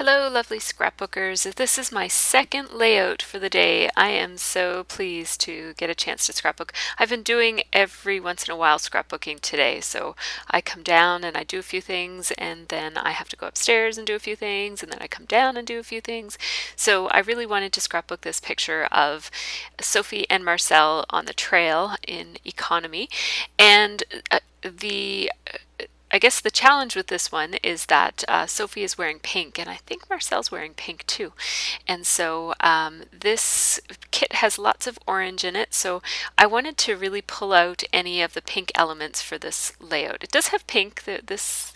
Hello, lovely scrapbookers. This is my second layout for the day. I am so pleased to get a chance to scrapbook. I've been doing every once in a while scrapbooking today, so I come down and I do a few things, and then I have to go upstairs and do a few things, and then I come down and do a few things. So I really wanted to scrapbook this picture of Sophie and Marcel on the trail in economy, and the I guess the challenge with this one is that Sophie is wearing pink, and I think Marcel's wearing pink too. And so this kit has lots of orange in it, so I wanted to really pull out any of the pink elements for this layout. It does have pink. This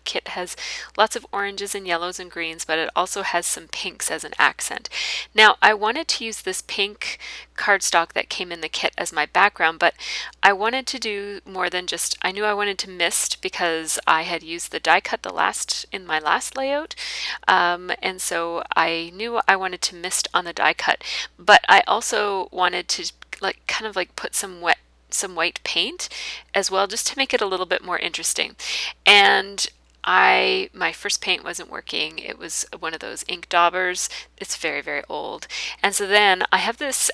kit has lots of oranges and yellows and greens, but it also has some pinks as an accent. Now, I wanted to use this pink cardstock that came in the kit as my background, but I wanted to do more than just, I knew I wanted to mist because I had used the die cut in my last layout, and so I knew I wanted to mist on the die cut, but I also wanted to kind of put some white paint as well, just to make it a little bit more interesting. And my first paint wasn't working. It was one of those ink daubers. It's very, very old. And so then I have this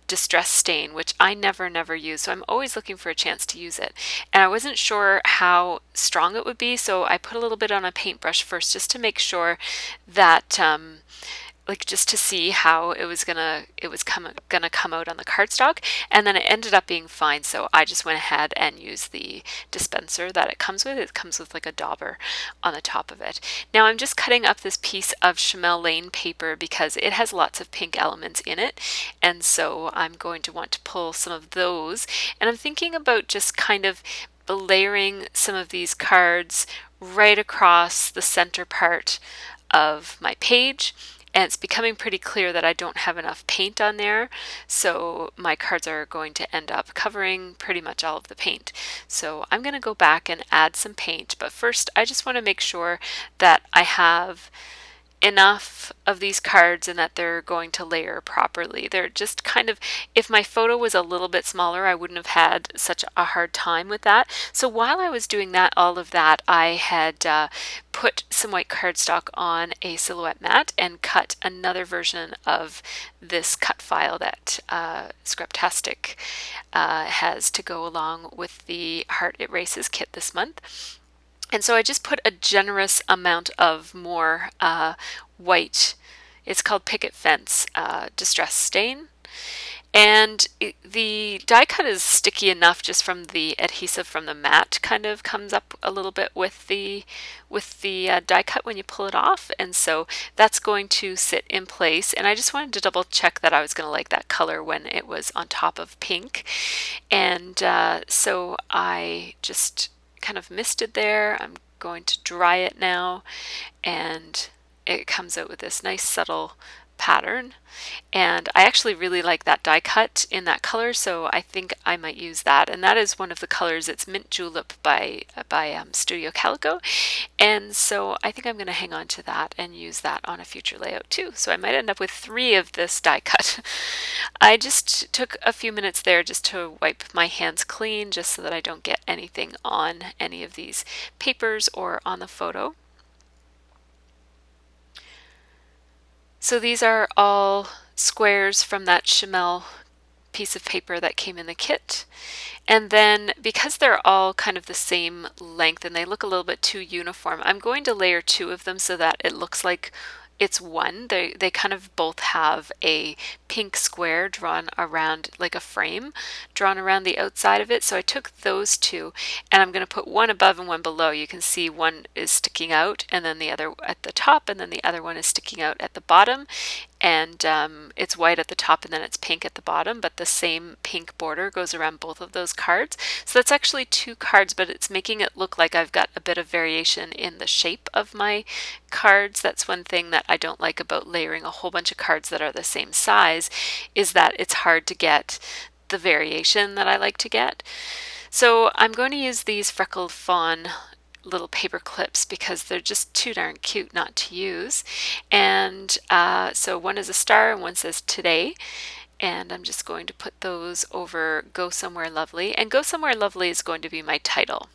distress stain, which I never use. So I'm always looking for a chance to use it. And I wasn't sure how strong it would be. So I put a little bit on a paintbrush first, just to make sure that just to see how it was gonna come out on the cardstock, and then it ended up being fine. So I just went ahead and used the dispenser that it comes with. It comes with like a dauber on the top of it. Now I'm just cutting up this piece of Chamel Lane paper because it has lots of pink elements in it, and so I'm going to want to pull some of those. And I'm thinking about just kind of layering some of these cards right across the center part of my page. And it's becoming pretty clear that I don't have enough paint on there, so my cards are going to end up covering pretty much all of the paint. So I'm going to go back and add some paint, but first I just want to make sure that I have enough of these cards and that they're going to layer properly. They're just kind of, if my photo was a little bit smaller, I wouldn't have had such a hard time with that. So while I was doing all of that, I had put some white cardstock on a silhouette mat and cut another version of this cut file that Scraptastic has to go along with the Heart It Races kit this month. And so I just put a generous amount of more white, it's called Picket Fence Distress Stain. And the die cut is sticky enough just from the adhesive from the mat, kind of comes up a little bit with the die cut when you pull it off, and so that's going to sit in place. And I just wanted to double check that I was going to like that color when it was on top of pink, and so I just kind of misted there. I'm going to dry it now, and it comes out with this nice subtle pattern. And I actually really like that die cut in that color, so I think I might use that. And that is one of the colors. It's Mint Julep by Studio Calico, and so I think I'm going to hang on to that and use that on a future layout too. So I might end up with 3 of this die cut. I just took a few minutes there just to wipe my hands clean, just so that I don't get anything on any of these papers or on the photo. So these are all squares from that Chamel piece of paper that came in the kit. And then because they're all kind of the same length and they look a little bit too uniform, I'm going to layer 2 of them so that it looks like it's one. They kind of both have a pink square drawn around, like a frame drawn around the outside of it. So I took those 2, and I'm going to put one above and one below. You can see one is sticking out, and then the other at the top, and then the other one is sticking out at the bottom. And it's white at the top and then it's pink at the bottom, but the same pink border goes around both of those cards. So that's actually 2 cards, but it's making it look like I've got a bit of variation in the shape of my cards. That's one thing that I don't like about layering a whole bunch of cards that are the same size, is that it's hard to get the variation that I like to get. So I'm going to use these Freckled Fawn little paper clips because they're just too darn cute not to use. And so one is a star and one says today, and I'm just going to put those over Go Somewhere Lovely, and Go Somewhere Lovely is going to be my title.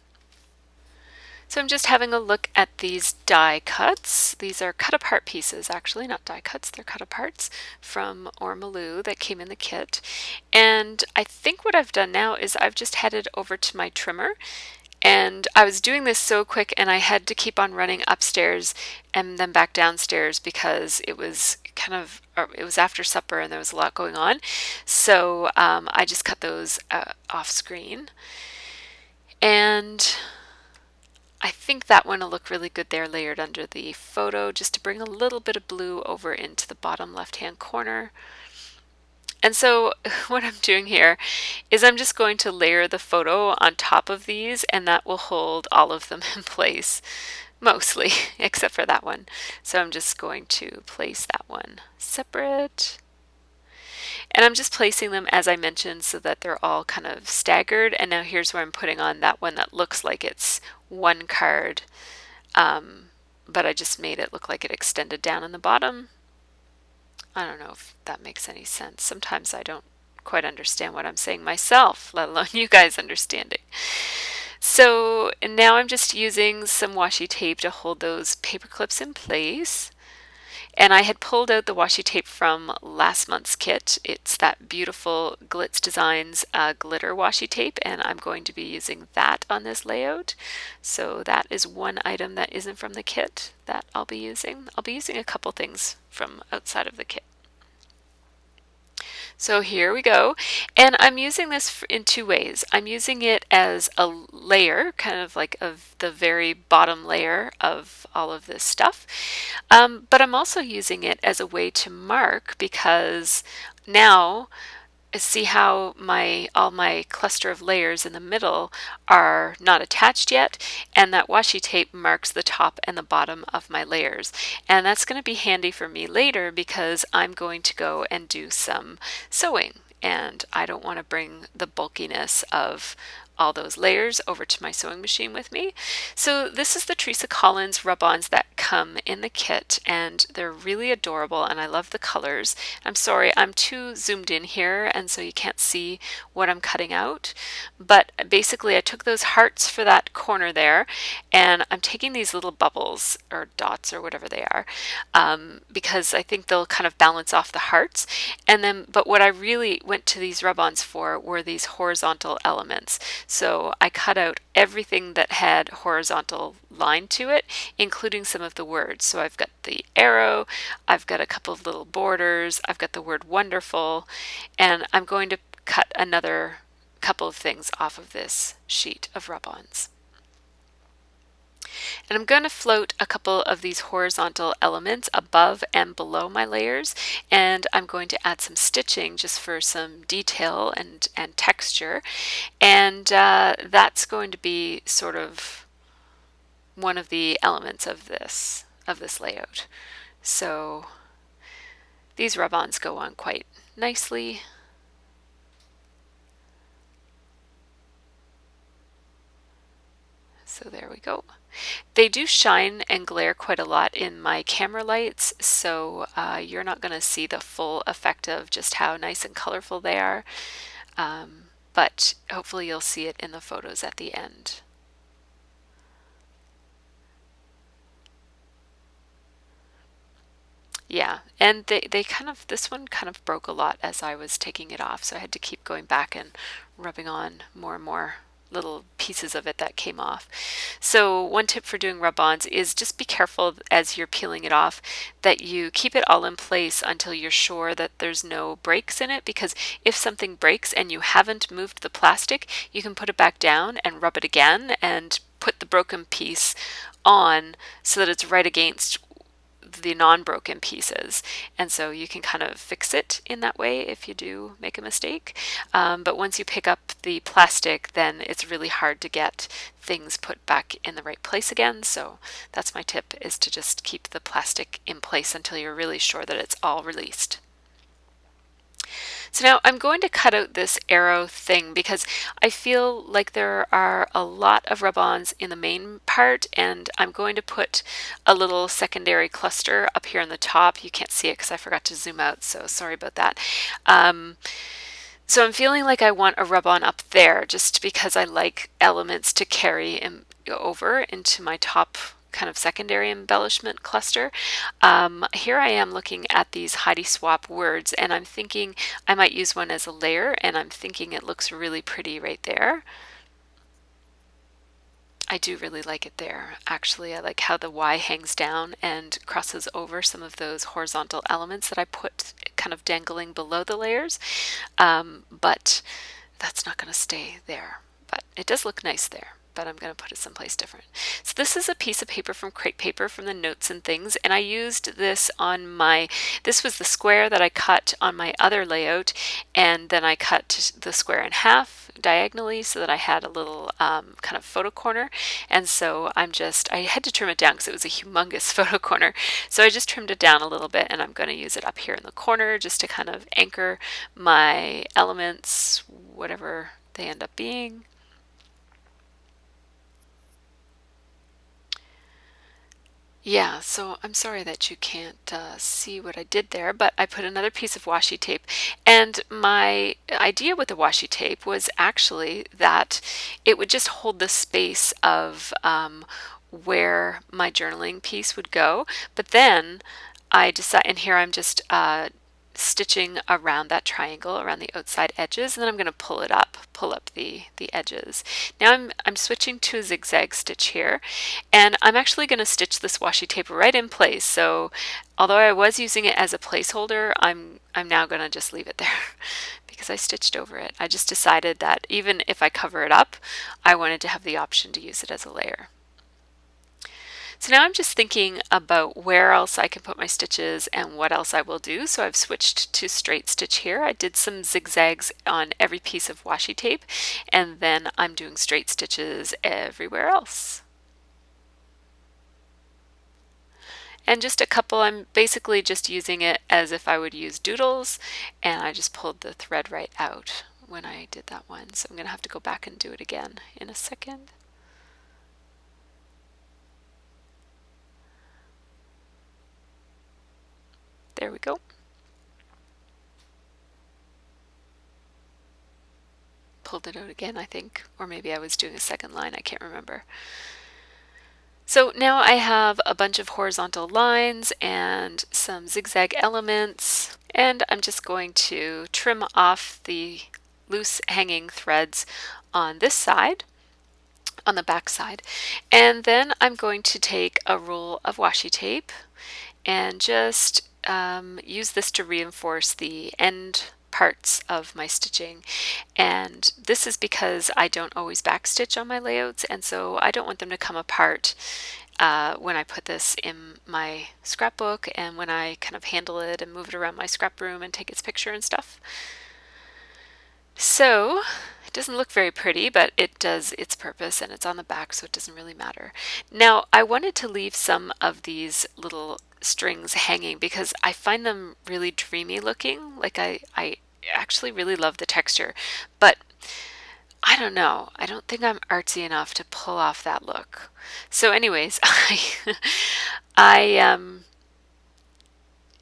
So I'm just having a look at these die cuts. These are cut apart pieces, actually, not die cuts, they're cut aparts from Ormaloo that came in the kit. And I think what I've done now is I've just headed over to my trimmer, and I was doing this so quick and I had to keep on running upstairs and then back downstairs because it was it was after supper and there was a lot going on. So I just cut those off screen. And I think that one will look really good there layered under the photo, just to bring a little bit of blue over into the bottom left-hand corner. And so what I'm doing here is I'm just going to layer the photo on top of these, and that will hold all of them in place, mostly, except for that one. So I'm just going to place that one separate. And I'm just placing them as I mentioned so that they're all kind of staggered. And now here's where I'm putting on that one that looks like it's one card, but I just made it look like it extended down in the bottom. I don't know if that makes any sense. Sometimes I don't quite understand what I'm saying myself, let alone you guys understanding. So now I'm just using some washi tape to hold those paper clips in place. And I had pulled out the washi tape from last month's kit. It's that beautiful Glitz Designs glitter washi tape, and I'm going to be using that on this layout. So that is one item that isn't from the kit that I'll be using. I'll be using a couple things from outside of the kit. So here we go, and I'm using this in two ways. I'm using it as a layer, kind of like of the very bottom layer of all of this stuff, but I'm also using it as a way to mark, because now see how all my cluster of layers in the middle are not attached yet, and that washi tape marks the top and the bottom of my layers. And that's going to be handy for me later because I'm going to go and do some sewing, and I don't want to bring the bulkiness of all those layers over to my sewing machine with me. So this is the Teresa Collins rub-ons that come in the kit, and they're really adorable, and I love the colors. I'm sorry, I'm too zoomed in here, and so you can't see what I'm cutting out. But basically I took those hearts for that corner there, and I'm taking these little bubbles or dots or whatever they are, because I think they'll kind of balance off the hearts. And then, but what I really went to these rub-ons for were these horizontal elements. So I cut out everything that had horizontal line to it, including some of the words. So I've got the arrow, I've got a couple of little borders, I've got the word wonderful, and I'm going to cut another couple of things off of this sheet of rub-ons. And I'm going to float a couple of these horizontal elements above and below my layers, and I'm going to add some stitching just for some detail and texture. And that's going to be sort of one of the elements of this layout. So these rub-ons go on quite nicely. So there we go. They do shine and glare quite a lot in my camera lights, so you're not going to see the full effect of just how nice and colorful they are, but hopefully you'll see it in the photos at the end. Yeah, and they kind of, this one kind of broke a lot as I was taking it off, so I had to keep going back and rubbing on more and more little pieces of it that came off. So one tip for doing rub-ons is just be careful as you're peeling it off that you keep it all in place until you're sure that there's no breaks in it, because if something breaks and you haven't moved the plastic, you can put it back down and rub it again and put the broken piece on so that it's right against the non-broken pieces, and so you can kind of fix it in that way if you do make a mistake. But once you pick up the plastic, then it's really hard to get things put back in the right place again. So that's my tip, is to just keep the plastic in place until you're really sure that it's all released. So now I'm going to cut out this arrow thing because I feel like there are a lot of rub-ons in the main part, and I'm going to put a little secondary cluster up here on the top. You can't see it because I forgot to zoom out, so sorry about that. So I'm feeling like I want a rub-on up there just because I like elements to carry over into my top kind of secondary embellishment cluster. Here I am looking at these Heidi Swapp words, and I'm thinking I might use one as a layer, and I'm thinking it looks really pretty right there. I do really like it there. Actually, I like how the Y hangs down and crosses over some of those horizontal elements that I put kind of dangling below the layers. But that's not going to stay there. But it does look nice there. But I'm going to put it someplace different. So this is a piece of paper from Crate Paper from the Notes and Things, and I used this on this was the square that I cut on my other layout, and then I cut the square in half diagonally so that I had a little kind of photo corner. And so I had to trim it down because it was a humongous photo corner. So I just trimmed it down a little bit, and I'm going to use it up here in the corner just to kind of anchor my elements, whatever they end up being. Yeah, so I'm sorry that you can't see what I did there, but I put another piece of washi tape. And my idea with the washi tape was actually that it would just hold the space of where my journaling piece would go. But then I decided, and here I'm just stitching around that triangle around the outside edges, and then I'm going to pull up the edges. Now I'm switching to a zigzag stitch here, and I'm actually going to stitch this washi tape right in place. So although I was using it as a placeholder, I'm now going to just leave it there because I stitched over it. I just decided that even if I cover it up, I wanted to have the option to use it as a layer. So now I'm just thinking about where else I can put my stitches and what else I will do. So I've switched to straight stitch here. I did some zigzags on every piece of washi tape, and then I'm doing straight stitches everywhere else. And just a couple, I'm basically just using it as if I would use doodles, and I just pulled the thread right out when I did that one. So I'm going to have to go back and do it again in a second. There we go. Pulled it out again, I think, or maybe I was doing a second line, I can't remember. So now I have a bunch of horizontal lines and some zigzag elements, and I'm just going to trim off the loose hanging threads on this side, on the back side, and then I'm going to take a roll of washi tape and just use this to reinforce the end parts of my stitching. And this is because I don't always backstitch on my layouts, and so I don't want them to come apart when I put this in my scrapbook and when I kind of handle it and move it around my scrap room and take its picture and stuff. So it doesn't look very pretty, but it does its purpose, and it's on the back, so it doesn't really matter. Now I wanted to leave some of these little strings hanging because I find them really dreamy looking. Like I actually really love the texture, but I don't know. I don't think I'm artsy enough to pull off that look. So anyways, I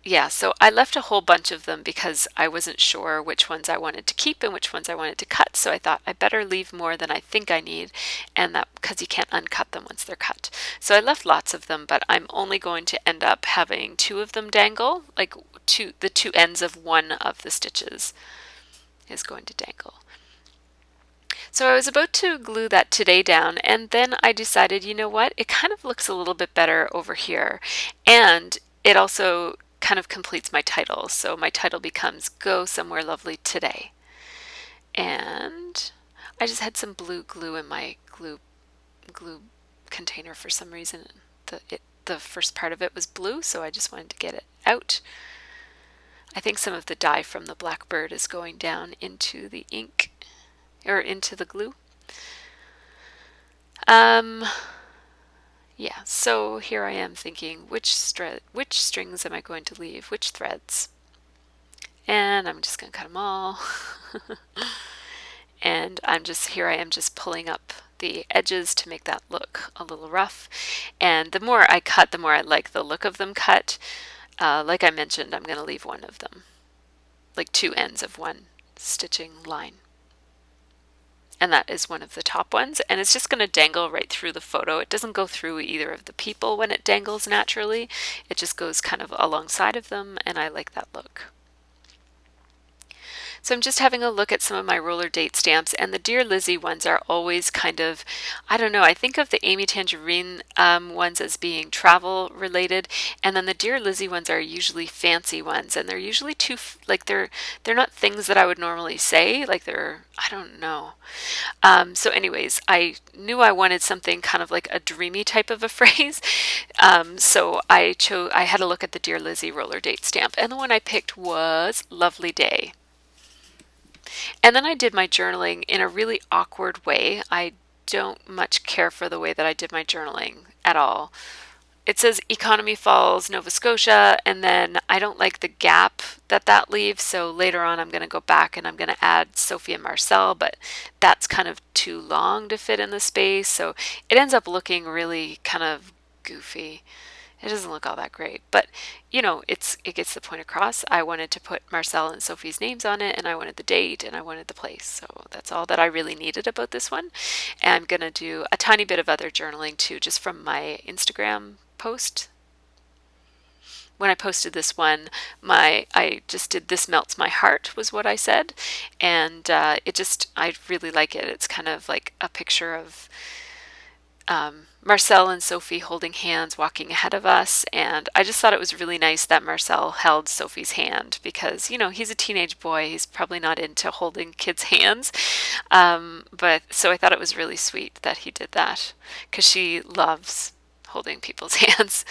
yeah, so I left a whole bunch of them because I wasn't sure which ones I wanted to keep and which ones I wanted to cut. So I thought I better leave more than I think I need, and that because you can't uncut them once they're cut. So I left lots of them, but I'm only going to end up having two of them dangle, like the two ends of one of the stitches is going to dangle. So I was about to glue that today down, and then I decided, you know what, it kind of looks a little bit better over here, and it also kind of completes my title. So my title becomes Go Somewhere Lovely Today. And I just had some blue glue in my glue container for some reason. The first part of it was blue, so I just wanted to get it out. I think some of the dye from the blackbird is going down into the ink, or into the glue. Yeah, so here I am thinking which strings am I going to leave, which threads? And I'm just going to cut them all. And here I am just pulling up the edges to make that look a little rough. And the more I cut, the more I like the look of them cut. Like I mentioned, I'm going to leave one of them, like two ends of one stitching line. And that is one of the top ones, and it's just going to dangle right through the photo. It doesn't go through either of the people when it dangles naturally. It just goes kind of alongside of them, and I like that look. So I'm just having a look at some of my roller date stamps, and the Dear Lizzie ones are always kind of, I don't know, I think of the Amy Tangerine ones as being travel related, and then the Dear Lizzie ones are usually fancy ones, and they're usually too, like they're not things that I would normally say, like they're, I don't know. So anyways, I knew I wanted something kind of like a dreamy type of a phrase. So I had a look at the Dear Lizzie roller date stamp, and the one I picked was Lovely Day. And then I did my journaling in a really awkward way. I don't much care for the way that I did my journaling at all. It says Economy Falls, Nova Scotia, and then I don't like the gap that that leaves, so later on I'm going to go back and I'm going to add Sophie and Marcel, but that's kind of too long to fit in the space, so it ends up looking really kind of goofy. It doesn't look all that great, but you know, it gets the point across. I wanted to put Marcel and Sophie's names on it, and I wanted the date, and I wanted the place. So that's all that I really needed about this one. And I'm gonna do a tiny bit of other journaling too, just from my Instagram post. When I posted this one, I just did "This Melts My Heart" was what I said, and I really like it. It's kind of like a picture of Marcel and Sophie holding hands walking ahead of us, and I just thought it was really nice that Marcel held Sophie's hand because, you know, he's a teenage boy. He's probably not into holding kids' hands, but so I thought it was really sweet that he did that because she loves holding people's hands.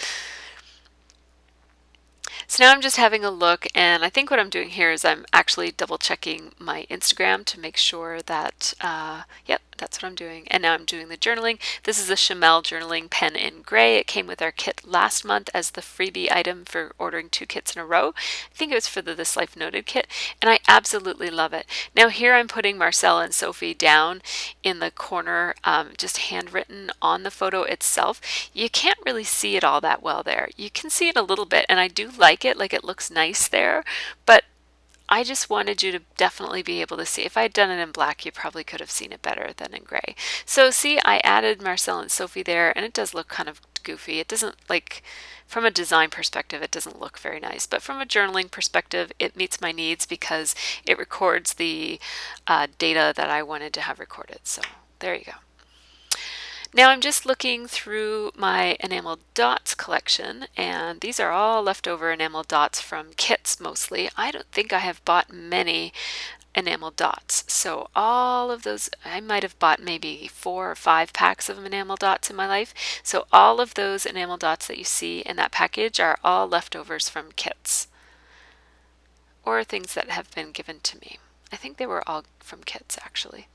So now I'm just having a look, and I think what I'm doing here is I'm actually double checking my Instagram to make sure that, yep, that's what I'm doing. And now I'm doing the journaling. This is a Chamel journaling pen in gray. It came with our kit last month as the freebie item for ordering 2 kits in a row. I think it was for the This Life Noted kit, and I absolutely love it. Now here I'm putting Marcel and Sophie down in the corner, just handwritten on the photo itself. You can't really see it all that well there. You can see it a little bit, and I do like it looks nice there, but I just wanted you to definitely be able to see. If I had done it in black, you probably could have seen it better than in gray. So see, I added Marcel and Sophie there, and it does look kind of goofy. It doesn't, like, from a design perspective, it doesn't look very nice, but from a journaling perspective, it meets my needs because it records the data that I wanted to have recorded. So there you go. Now I'm just looking through my enamel dots collection, and these are all leftover enamel dots from kits mostly. I don't think I have bought many enamel dots, so all of those, I might have bought maybe 4 or 5 packs of enamel dots in my life. So all of those enamel dots that you see in that package are all leftovers from kits or things that have been given to me. I think they were all from kits actually.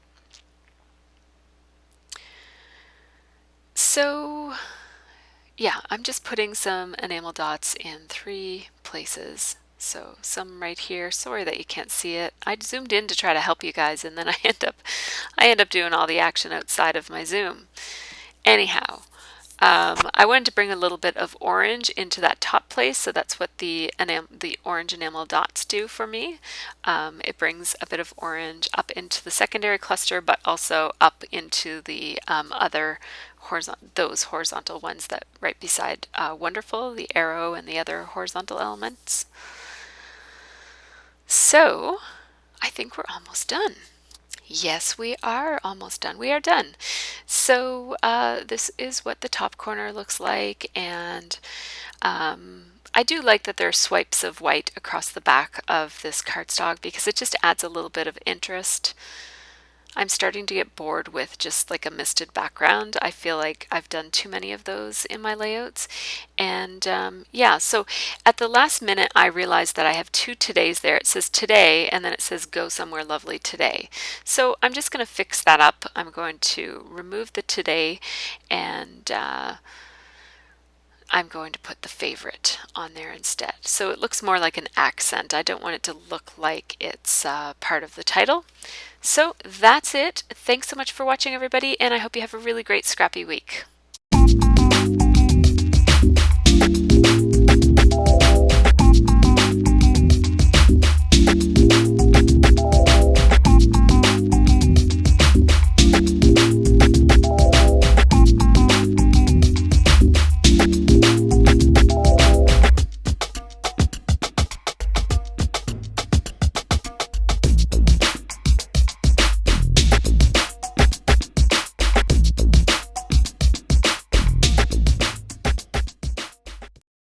So yeah, I'm just putting some enamel dots in 3 places. So some right here. Sorry that you can't see it. I zoomed in to try to help you guys, and then I end up doing all the action outside of my zoom. Anyhow, I wanted to bring a little bit of orange into that top place, so that's what the orange enamel dots do for me. It brings a bit of orange up into the secondary cluster, but also up into the other those horizontal ones that right beside Wonderful, the arrow, and the other horizontal elements. So I think we're almost done. Yes, we are almost done. We are done. So this is what the top corner looks like, and I do like that there are swipes of white across the back of this cardstock because it just adds a little bit of interest. I'm starting to get bored with just like a misted background. I feel like I've done too many of those in my layouts. And yeah, so at the last minute, I realized that I have 2 todays there. It says today, and then it says go somewhere lovely today. So I'm just going to fix that up. I'm going to remove the today, and I'm going to put the favorite on there instead. So it looks more like an accent. I don't want it to look like it's part of the title. So that's it. Thanks so much for watching, everybody, and I hope you have a really great scrappy week.